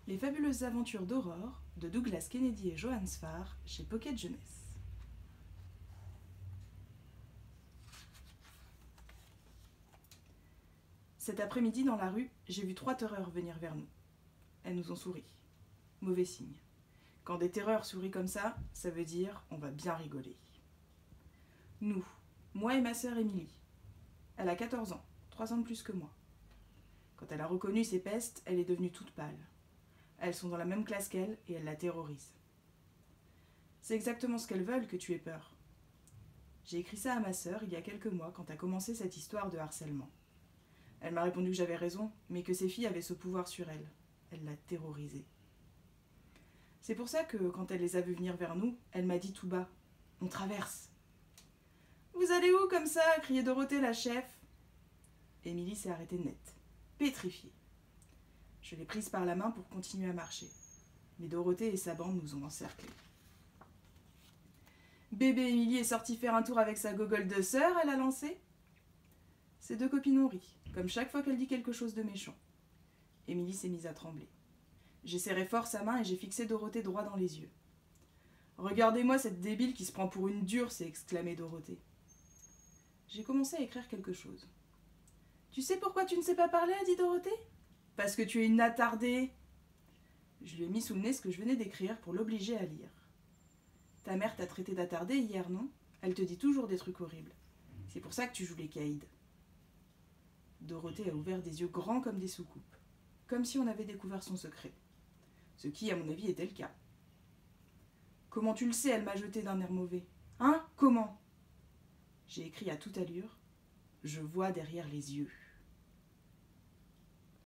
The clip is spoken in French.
Les fabuleuses aventures d'Aurore de Douglas Kennedy et Johannes Farr chez Pocket Jeunesse. Cet après-midi dans la rue, j'ai vu 3 terreurs venir vers nous. Elles nous ont souri. Mauvais signe. Quand des terreurs sourient comme ça veut dire on va bien rigoler. Nous, moi et ma sœur Émilie. Elle a 14 ans, 3 ans de plus que moi. Quand elle a reconnu ces pestes, elle est devenue toute pâle. Elles sont dans la même classe qu'elle et elles la terrorisent. C'est exactement ce qu'elles veulent, que tu aies peur. J'ai écrit ça à ma sœur il y a quelques mois quand a commencé cette histoire de harcèlement. Elle m'a répondu que j'avais raison, mais que ces filles avaient ce pouvoir sur elle. Elle l'a terrorisée. C'est pour ça que, quand elle les a vues venir vers nous, elle m'a dit tout bas « On traverse !»« Vous allez où comme ça ?» criait Dorothée, la chef. Émilie s'est arrêtée net, pétrifiée. Je l'ai prise par la main pour continuer à marcher. Mais Dorothée et sa bande nous ont encerclés. Bébé Émilie est sortie faire un tour avec sa gogole de sœur, elle a lancé. Ses 2 copines ont ri, comme chaque fois qu'elle dit quelque chose de méchant. Émilie s'est mise à trembler. J'ai serré fort sa main et j'ai fixé Dorothée droit dans les yeux. « Regardez-moi cette débile qui se prend pour une dure !» s'est exclamée Dorothée. J'ai commencé à écrire quelque chose. « Tu sais pourquoi tu ne sais pas parler ?» a dit Dorothée. « Parce que tu es une attardée !» Je lui ai mis sous le nez ce que je venais d'écrire pour l'obliger à lire. « Ta mère t'a traité d'attardée hier, non ? Elle te dit toujours des trucs horribles. C'est pour ça que tu joues les caïds. » Dorothée a ouvert des yeux grands comme des soucoupes, comme si on avait découvert son secret. Ce qui, à mon avis, était le cas. « Comment tu le sais ?» elle m'a jeté d'un air mauvais. « Hein ? Comment ?» J'ai écrit à toute allure. « Je vois derrière les yeux. »